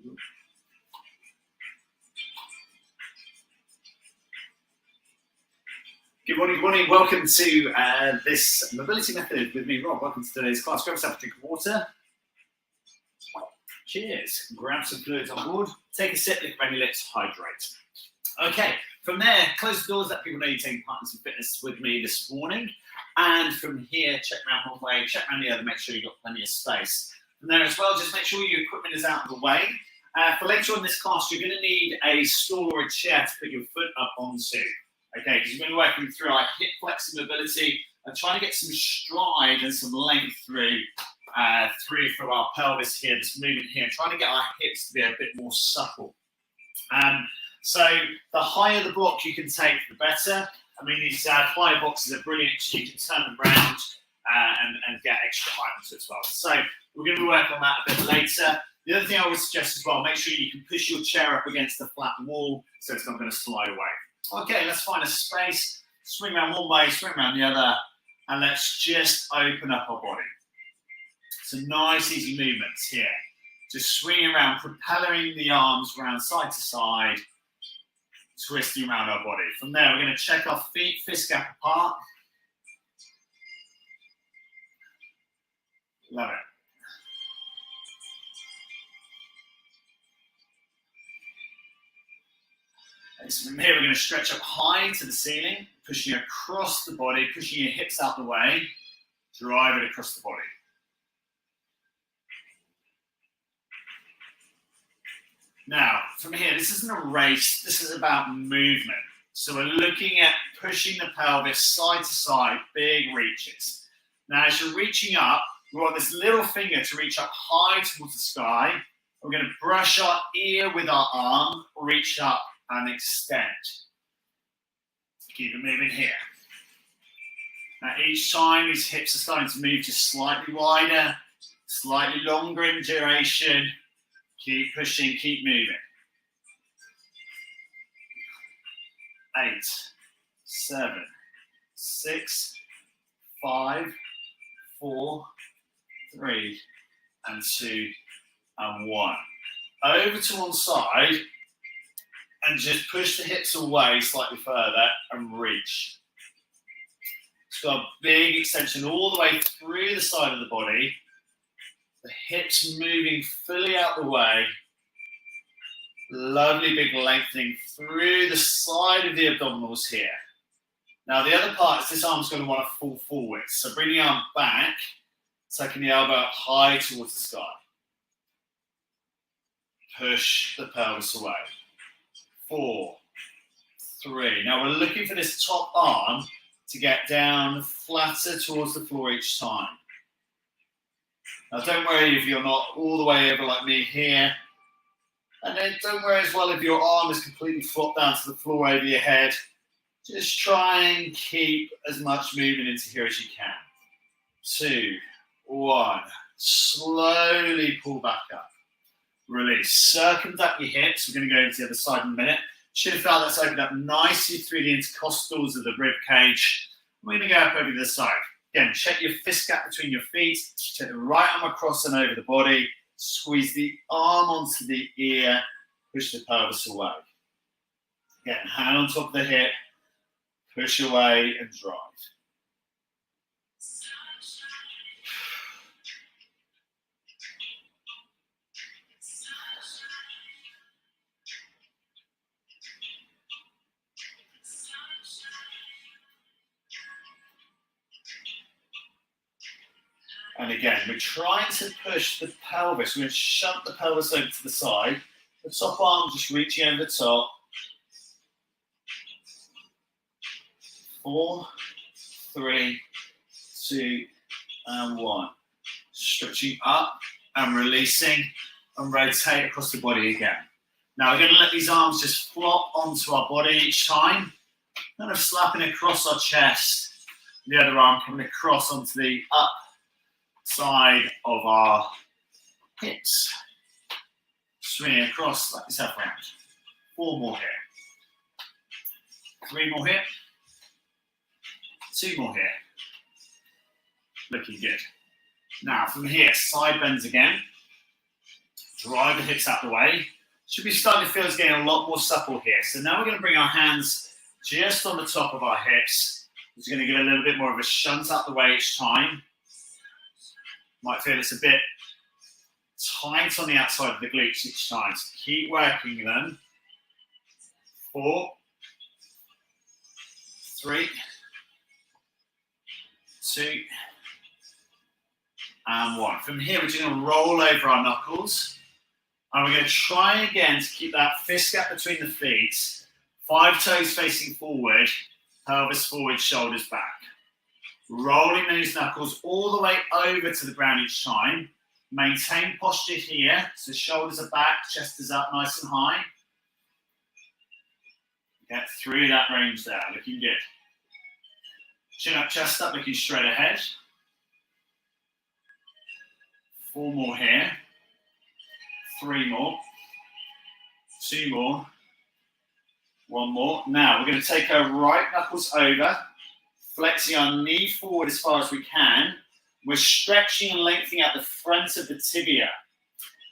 Good morning, good morning. Welcome to this mobility method with me, Rob. Welcome to today's class. Grab yourself a drink of water. Cheers. Grab some fluids on board. Take a sip, lick around your lips, hydrate. Okay, from there, close the doors, let people know you're taking part in some fitness with me this morning. And from here, check around one way, check around the other, make sure you've got plenty of space. From there as well, just make sure your equipment is out of the way. For later on in this class, you're going to need a stool or a chair to put your foot up onto. Okay, because we're going to be working through our hip flexor mobility and trying to get some stride and some length through from our pelvis here, this movement here, trying to get our hips to be a bit more supple. So the higher the block you can take, the better. I mean, these higher boxes are brilliant because you can turn them around and get extra height onto it as well. So we're going to be working on that a bit later. The other thing I would suggest as well, make sure you can push your chair up against the flat wall so it's not going to slide away. Okay, let's find a space, swing around one way, swing around the other, and let's just open up our body. Some nice, easy movements here. Just swinging around, propelling the arms around side to side, twisting around our body. From there, we're going to check our feet, fist gap apart. Love it. So from here, we're going to stretch up high to the ceiling, pushing across the body, pushing your hips out the way, drive it across the body. Now, from here, this isn't a race, this is about movement. So we're looking at pushing the pelvis side to side, big reaches. Now, as you're reaching up, we want this little finger to reach up high towards the sky. We're going to brush our ear with our arm, reach up and extend. Keep it moving here. Now, each time these hips are starting to move just slightly wider, slightly longer in duration. Keep pushing, keep moving. 8, 7, 6, 5, 4, 3, and 2, and 1. Over to one side, and just push the hips away slightly further and reach. It's got a big extension all the way through the side of the body. The hips moving fully out the way. Lovely big lengthening through the side of the abdominals here. Now the other part is this arm's going to want to fall forward. So bring the arm back, taking the elbow up high towards the sky. Push the pelvis away. 4, 3. Now we're looking for this top arm to get down flatter towards the floor each time. Now don't worry if you're not all the way over like me here. And then don't worry as well if your arm is completely flopped down to the floor over your head. Just try and keep as much movement into here as you can. 2, 1. Slowly pull back up. Release. Circumduct your hips. We're going to go into the other side in a minute. Should have felt that's opened up nicely through the intercostals of the rib cage. We're going to go up over the other side. Again, check your fist gap between your feet. Take the right arm across and over the body. Squeeze the arm onto the ear. Push the pelvis away. Again, hand on top of the hip. Push away and drive. And again, we're trying to push the pelvis. We're going to shove the pelvis over to the side. The top arm just reaching over the top. 4, 3, 2, and 1. Stretching up and releasing and rotate across the body again. Now we're going to let these arms just flop onto our body each time. Kind of slapping across our chest. The other arm coming across onto the up side of our hips. Swing across, like yourself around. 4 more here. 3 more here. 2 more here. Looking good. Now from here, side bends again. Drive the hips out the way. Should be starting to feel it's getting a lot more supple here. So now we're going to bring our hands just on the top of our hips. It's going to get a little bit more of a shunt out the way each time. Might feel it's a bit tight on the outside of the glutes each time. So keep working them. 4, 3, 2, and 1. From here, we're just going to roll over our knuckles. And we're going to try again to keep that fist gap between the feet. 5 toes facing forward, pelvis forward, shoulders back. Rolling those knuckles all the way over to the ground each time. Maintain posture here. So shoulders are back, chest is up nice and high. Get through that range there, looking good. Chin up, chest up, looking straight ahead. 4 more here. 3 more. 2 more. 1 more. Now we're going to take our right knuckles over, flexing our knee forward as far as we can. We're stretching and lengthening out the front of the tibia.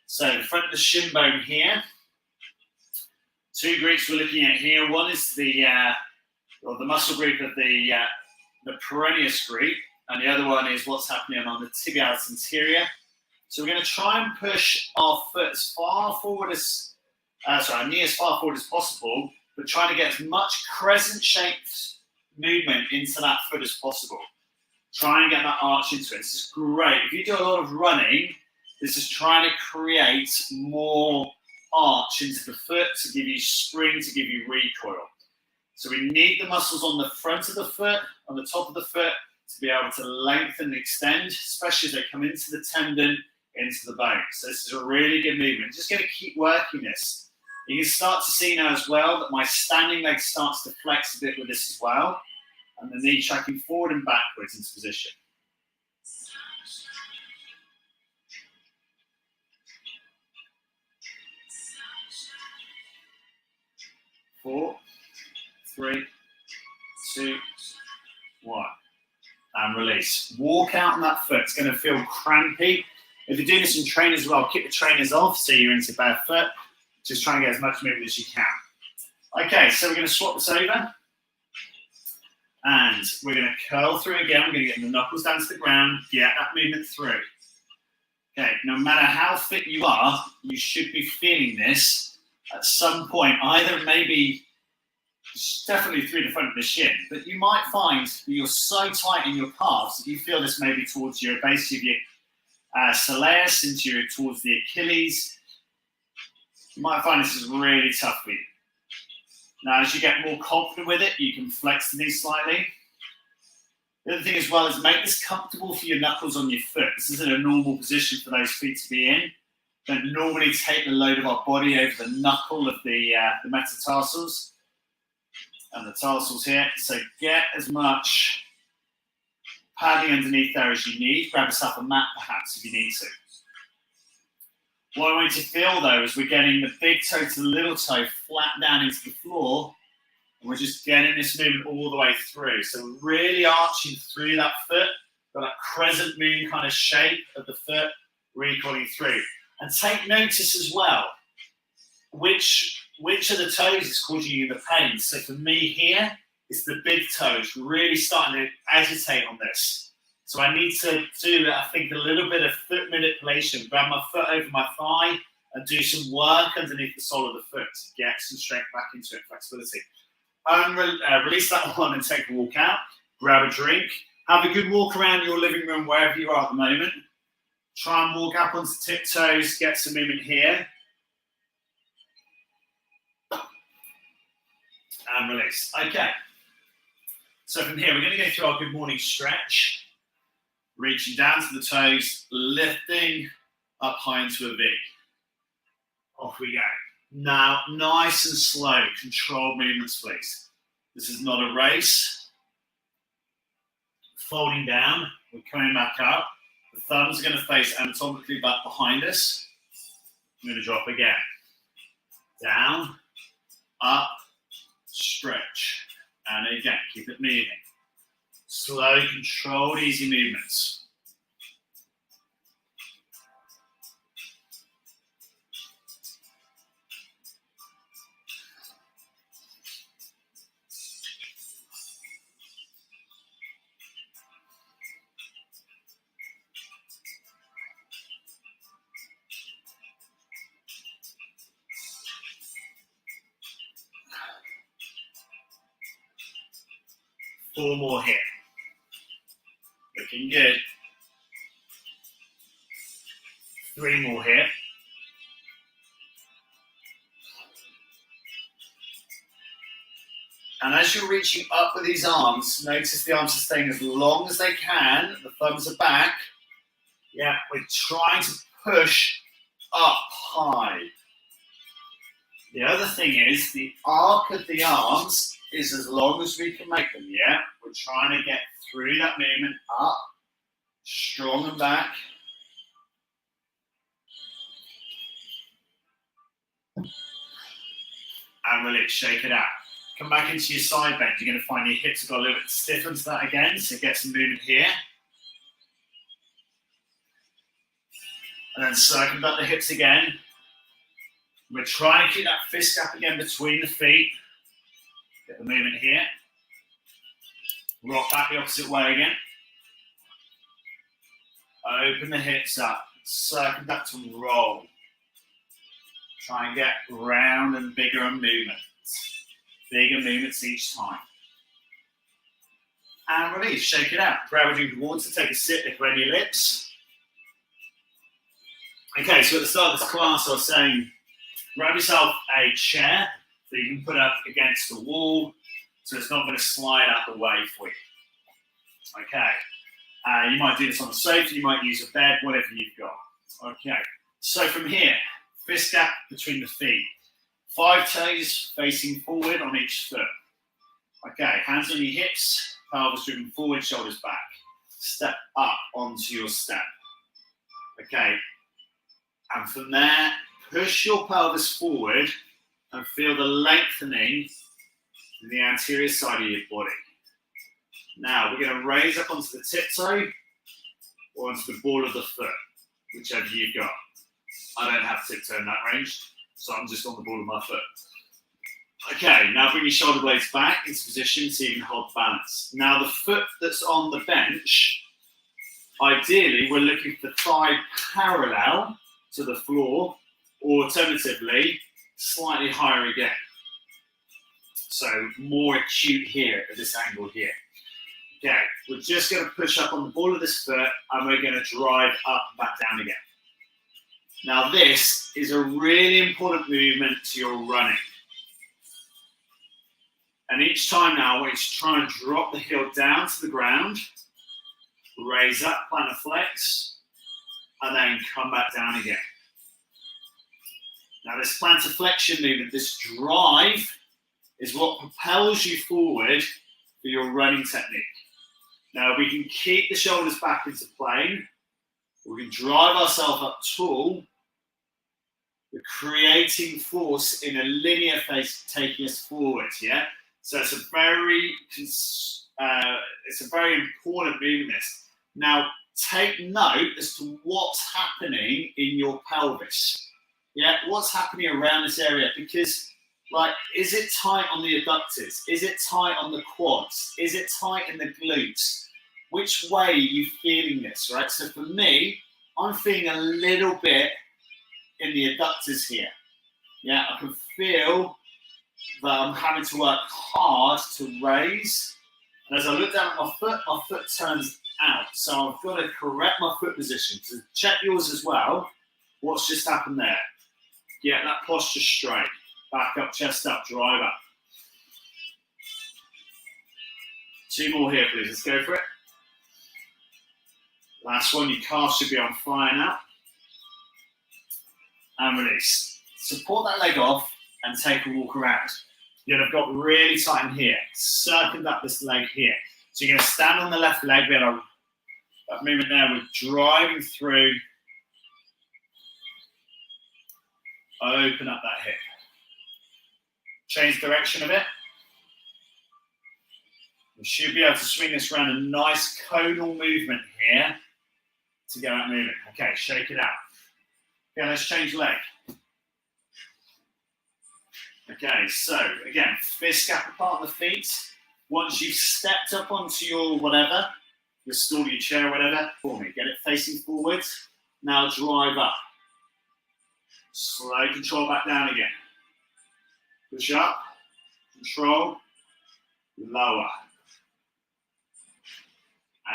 So the front of the shin bone here. 2 groups we're looking at here. One is the muscle group of the peroneus group, and the other one is what's happening on the tibialis anterior. So we're going to try and push our foot as far forward as, our knee as far forward as possible, but trying to get as much crescent-shaped movement into that foot as possible. Try and get that arch into it. This is great. If you do a lot of running, this is trying to create more arch into the foot to give you spring, to give you recoil. So we need the muscles on the front of the foot, on the top of the foot, to be able to lengthen and extend, especially as they come into the tendon, into the bone. So this is a really good movement. Just going to keep working this. You can start to see now as well that my standing leg starts to flex a bit with this as well. And the knee tracking forward and backwards into position. 4, 3, 2, 1. And release. Walk out on that foot. It's going to feel crampy. If you're doing this in trainers as well, keep the trainers off so you're into barefoot. Just try and get as much movement as you can. Okay, so we're going to swap this over. And we're going to curl through again. We're going to get the knuckles down to the ground, get that movement through. Okay, no matter how fit you are, you should be feeling this at some point. Either maybe, definitely through the front of the shin, but you might find that you're so tight in your calves that you feel this maybe towards your base of your soleus, towards the Achilles. You might find this is really tough for you. Now, as you get more confident with it, you can flex the knee slightly. The other thing as well is make this comfortable for your knuckles on your foot. This isn't a normal position for those feet to be in. Don't normally take the load of our body over the knuckle of the metatarsals and the tarsals here. So get as much padding underneath there as you need. Grab yourself a mat perhaps if you need to. What I want you to feel though is we're getting the big toe to the little toe flat down into the floor, and we're just getting this movement all the way through. So really arching through that foot, got that crescent moon kind of shape of the foot, recoiling through. And take notice as well, which of the toes is causing you the pain. So for me here, it's the big toe. It's really starting to agitate on this. So I need to do, I think, a little bit of foot manipulation, grab my foot over my thigh and do some work underneath the sole of the foot to get some strength back into it, flexibility. Release that one and take a walk out. Grab a drink. Have a good walk around your living room, wherever you are at the moment. Try and walk up onto tiptoes, get some movement here. And release. Okay. So from here, we're going to go through our good morning stretch. Reaching down to the toes, lifting up high into a V. Off we go. Now, nice and slow, controlled movements, please. This is not a race. Folding down, we're coming back up. The thumbs are going to face anatomically back behind us. I'm going to drop again. Down, up, stretch. And again, keep it moving. Slow, controlled, easy movements. 4 more here. Looking good. 3 more here. And as you're reaching up with these arms, notice the arms are staying as long as they can. The thumbs are back. Yeah, we're trying to push up high. The other thing is the arc of the arms is as long as we can make them, yeah? We're trying to get through that movement up, strong and back. And release, shake it out. Come back into your side bend. You're going to find your hips have got a little bit stiff into that again, so get some movement here. And then circumvent the hips again. We're trying to keep that fist gap again between the feet. Get the movement here. Rock back the opposite way again. Open the hips up. Circumvent to roll. Try and get round and bigger movements. Bigger movements each time. And release, shake it out. Grab a drink of water, take a sip, lick around your lips. Okay, so at the start of this class, I was saying, grab yourself a chair that you can put up against the wall so it's not going to slide out the way for you. Okay, you might do this on the sofa, you might use a bed, whatever you've got. Okay, so from here, fist gap between the feet. 5 toes facing forward on each foot. Okay, hands on your hips, pelvis driven forward, shoulders back. Step up onto your step. Okay, and from there, push your pelvis forward and feel the lengthening in the anterior side of your body. Now, we're going to raise up onto the tiptoe or onto the ball of the foot, whichever you've got. I don't have tiptoe in that range, so I'm just on the ball of my foot. Okay, now bring your shoulder blades back into position so you can hold balance. Now the foot that's on the bench, ideally we're looking for thigh parallel to the floor, or alternatively, slightly higher again. So more acute here at this angle here. Okay, we're just going to push up on the ball of this foot and we're going to drive up and back down again. Now this is a really important movement to your running. And each time now, I want you to try and drop the heel down to the ground, raise up, plantar flex, and then come back down again. Now this plantar flexion movement, this drive, is what propels you forward for your running technique. Now we can keep the shoulders back into plane, we can drive ourselves up tall. We're creating force in a linear face, taking us forward, yeah? So it's a very important movement, this. Now, take note as to what's happening in your pelvis. Yeah, what's happening around this area? Because, like, is it tight on the adductors? Is it tight on the quads? Is it tight in the glutes? Which way are you feeling this, right? So for me, I'm feeling a little bit in the adductors here. Yeah, I can feel that I'm having to work hard to raise. And as I look down at my foot turns out. So I've got to correct my foot position. So check yours as well. What's just happened there? Get that posture straight. Back up, chest up, drive up. 2 more here, please. Let's go for it. Last one, your calf should be on fire now. And release. Support that leg off and take a walk around. You're going to have got really tight in here. Circumvent this leg here. So you're going to stand on the left leg. We had that movement there. We're driving through. Open up that hip. Change direction of it. We should be able to swing this around a nice conal movement here to get that moving. Okay, shake it out. Okay, let's change leg. Okay, so again, fist gap apart on the feet. Once you've stepped up onto your whatever, your stool, your chair, whatever, for me, get it facing forward. Now drive up. Slow control back down again. Push up, control, lower.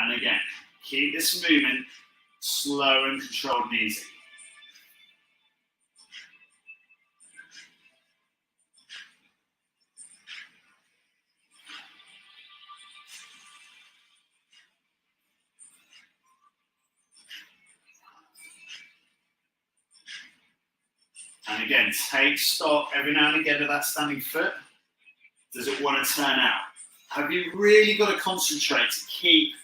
And again, keep this movement slow and controlled and easy. And again, take stock every now and again of that standing foot. Does it want to turn out? Have you really got to concentrate to keep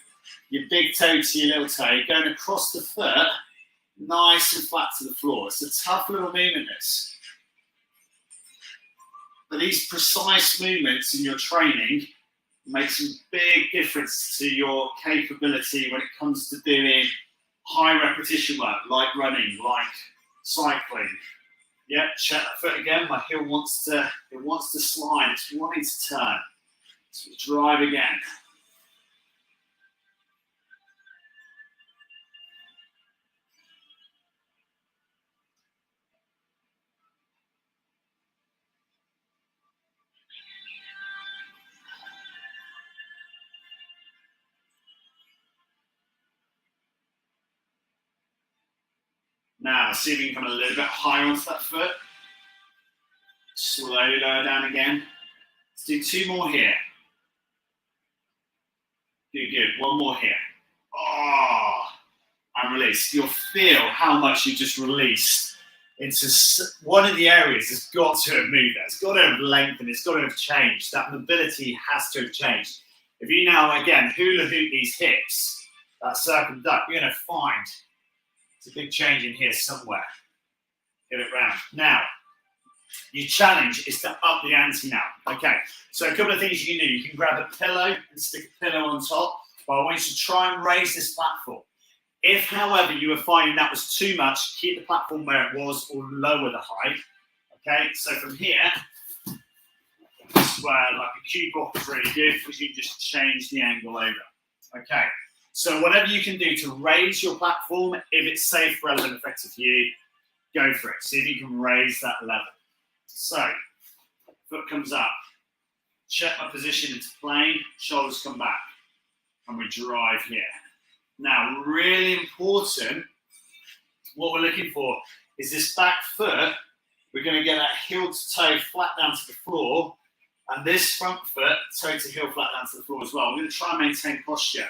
your big toe to your little toe going across the foot, nice and flat to the floor? It's a tough little movement, this. But these precise movements in your training make some big difference to your capability when it comes to doing high repetition work, like running, like cycling. Yeah, check that foot again. My heel wants to slide. It's wanting to turn. So drive again. Now, see if you can come a little bit higher onto that foot. Slowly lower down again. Let's do 2 more here. Good. 1 more here. Oh, and release. You'll feel how much you just released into one of the areas. Has got to have moved. It's got to have lengthened. It's got to have changed. That mobility has to have changed. If you now, again, hula hoop these hips, that circle duck, you're going to find it's a big change in here somewhere. Get it round. Now, your challenge is to up the ante now. Okay, so a couple of things you can do. You can grab a pillow and stick a pillow on top, but I want you to try and raise this platform. If, however, you were finding that was too much, keep the platform where it was or lower the height. Okay, so from here, where like a cube block is really good, because you just change the angle over. Okay, so whatever you can do to raise your platform, if it's safe, relevant, effective for you, go for it. See if you can raise that level. So, foot comes up, check my position into plane, shoulders come back, and we drive here. Now, really important, what we're looking for is this back foot. We're going to get that heel to toe flat down to the floor, and this front foot, toe to heel flat down to the floor as well. We're going to try and maintain posture.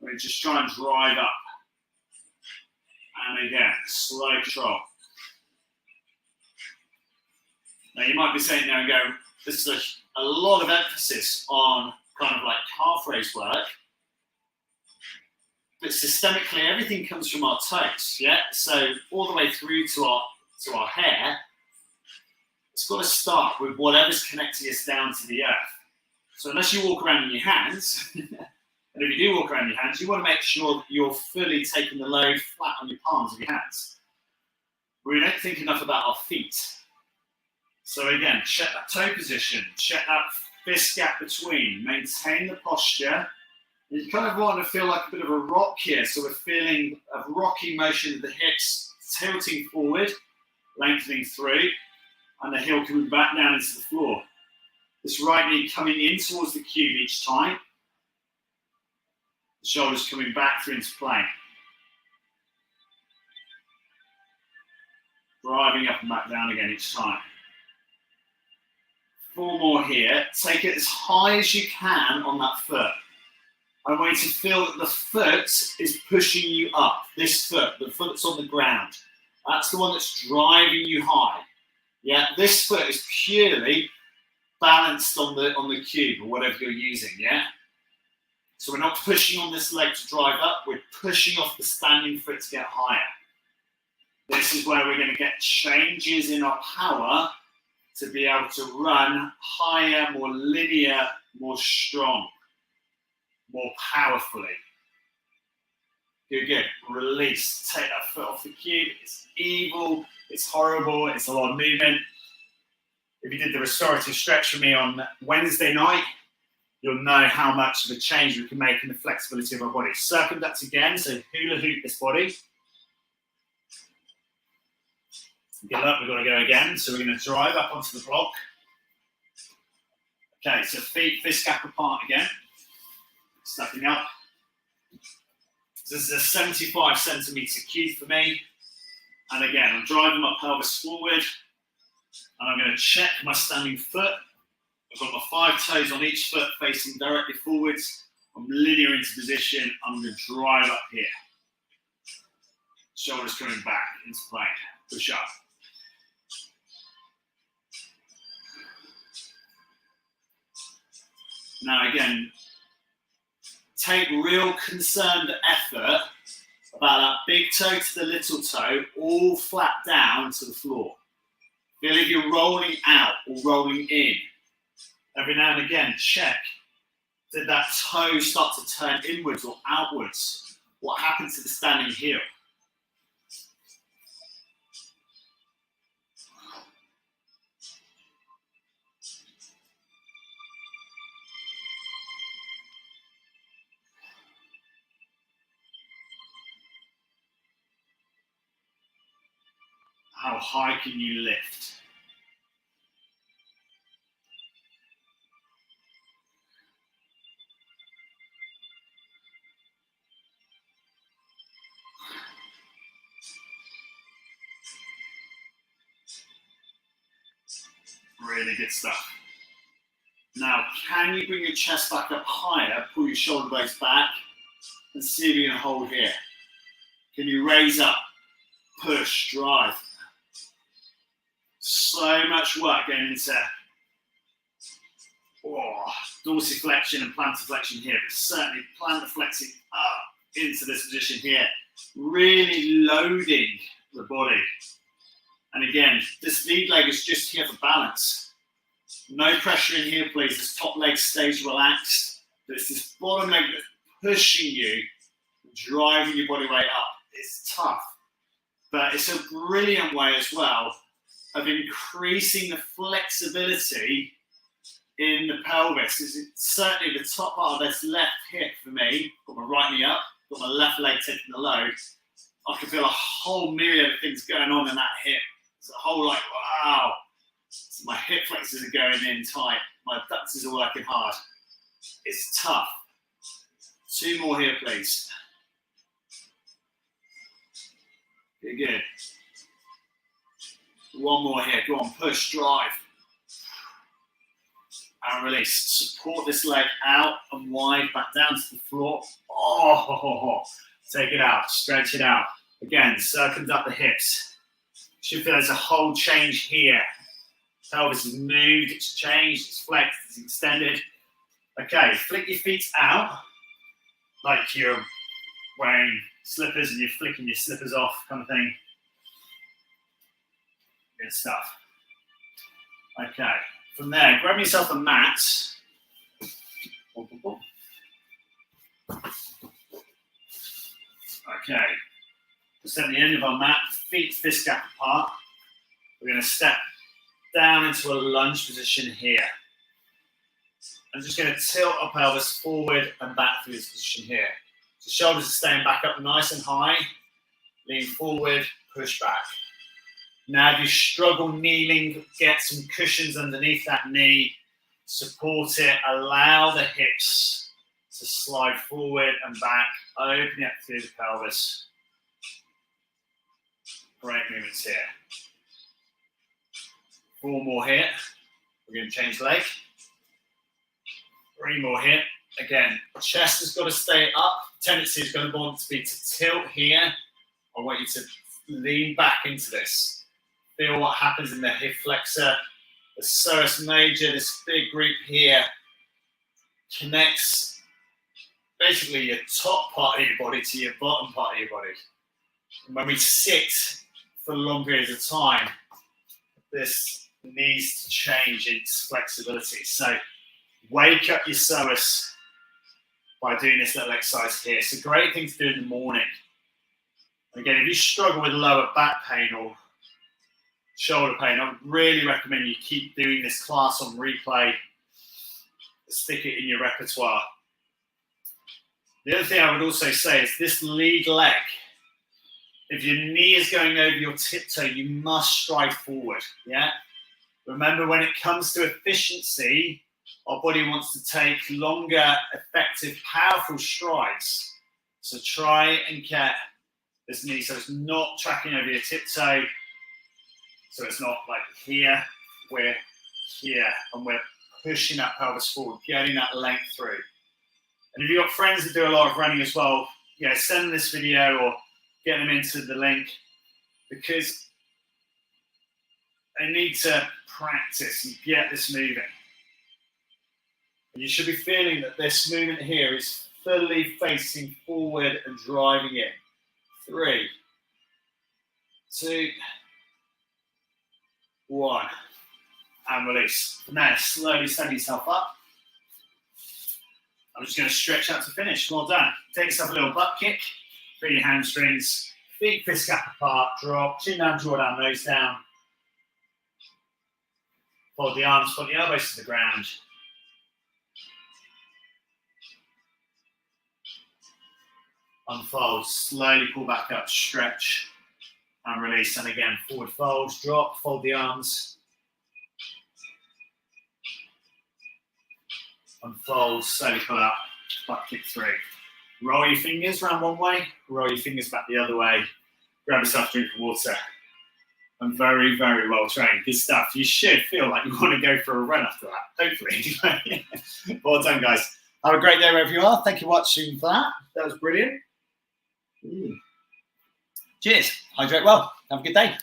We're going to just try and drive up. And again, slow control. Now, you might be saying now, this is a lot of emphasis on kind of like calf raise work. But systemically, everything comes from our toes, yeah? So all the way through to our hair, it's got to start with whatever's connecting us down to the earth. So unless you walk around in your hands, and if you do walk around in your hands, you want to make sure that you're fully taking the load flat on your palms of your hands. We don't think enough about our feet. So again, check that toe position, check that fist gap between, maintain the posture. You kind of want to feel like a bit of a rock here. So we're feeling a rocking motion of the hips tilting forward, lengthening through, and the heel coming back down into the floor. This right knee coming in towards the cube each time. The shoulders coming back through into plane. Driving up and back down again each time. 4 more here. Take it as high as you can on that foot. I want you to feel that the foot is pushing you up. This foot, the foot that's on the ground. That's the one that's driving you high. Yeah, this foot is purely balanced on the cube or whatever you're using, yeah? So we're not pushing on this leg to drive up, we're pushing off the standing foot to get higher. This is where we're going to get changes in our power to be able to run higher, more linear, more strong, more powerfully. Good. Release. Take that foot off the cube. It's evil. It's horrible. It's a lot of movement. If you did the restorative stretch for me on Wednesday night, you'll know how much of a change we can make in the flexibility of our body. Circumduct again, so hula hoop this body. Get up, we've got to go again. So we're going to drive up onto the block. Okay, so feet fist gap apart again. Stepping up. So this is a 75 centimetre cube for me. And again, I'm driving my pelvis forward, and I'm going to check my standing foot. I've got my 5 toes on each foot facing directly forwards. I'm linear into position. I'm going to drive up here. Shoulders coming back into plank. Push up. Now again, take real concerned effort about that big toe to the little toe, all flat down to the floor. Feel if you're rolling out or rolling in. Every now and again, check. Did that toe start to turn inwards or outwards? What happened to the standing heel? How high can you lift? Really good stuff. Now, can you bring your chest back up higher, pull your shoulder blades back, and see if you can hold here? Can you raise up, push, drive? So much work going into dorsiflexion and plantar flexion here, but certainly plantar flexing up into this position here, really loading the body. And again, this lead leg is just here for balance. No pressure in here, please. This top leg stays relaxed, but it's this bottom leg that's pushing you, driving your body weight up. It's tough, but it's a brilliant way as well of increasing the flexibility in the pelvis. It's certainly the top part of this left hip for me. Got my right knee up, got my left leg taking the load. I can feel a whole myriad of things going on in that hip. It's a whole like, wow. So my hip flexors are going in tight. My abductors are working hard. It's tough. 2 more here, please. Good. 1 more here. Go on, push, drive. And release. Support this leg out and wide back down to the floor. Oh, take it out, stretch it out. Again, circumduct the hips. Should feel there's a whole change here. Pelvis is moved, it's changed, it's flexed, it's extended. Okay, flick your feet out like you're wearing slippers and you're flicking your slippers off kind of thing. Good stuff. Okay, from there, grab yourself a mat. Okay, just at the end of our mat, feet fist gap apart. We're going to step down into a lunge position here. I'm just going to tilt our pelvis forward and back through this position here. So shoulders are staying back up nice and high. Lean forward, push back. Now if you struggle kneeling, get some cushions underneath that knee. Support it, allow the hips to slide forward and back, opening up through the pelvis. Great movements here. 4 more here. We're going to change leg. 3 more here. Again, chest has got to stay up. Tendency is going to want to be to tilt here. I want you to lean back into this. Feel what happens in the hip flexor. The psoas major, this big group here, connects basically your top part of your body to your bottom part of your body. And when we sit for long periods of time, this needs to change its flexibility. So wake up your psoas by doing this little exercise here. It's a great thing to do in the morning. Again, if you struggle with lower back pain or shoulder pain, I would really recommend you keep doing this class on replay. Stick it in your repertoire. The other thing I would also say is this lead leg. If your knee is going over your tiptoe, you must stride forward. Yeah. Remember, when it comes to efficiency, our body wants to take longer, effective, powerful strides. So try and get this knee so it's not tracking over your tiptoe. So it's not like here, we're here, and we're pushing that pelvis forward, getting that length through. And if you've got friends that do a lot of running as well, yeah, send them this video or get them into the link, because they need to practice and get this moving. And you should be feeling that this movement here is fully facing forward and driving in. 3, 2, 1. And release. From there, slowly stand yourself up. I'm just going to stretch out to finish. Well done. Take yourself a little butt kick. Feel your hamstrings. Feet fist gap apart. Drop. Chin down, draw down, nose down. Fold the arms, fold the elbows to the ground. Unfold. Slowly pull back up. Stretch. And release. And again, forward fold. Drop. Fold the arms. Unfold, slowly pull up, butt kick 3. Roll your fingers around one way, roll your fingers back the other way. Grab yourself a drink of water. And very, very well trained. Good stuff. You should feel like you want to go for a run after that, hopefully. Well done, guys. Have a great day wherever you are. Thank you for watching that. That was brilliant. Cheers. Hydrate well. Have a good day.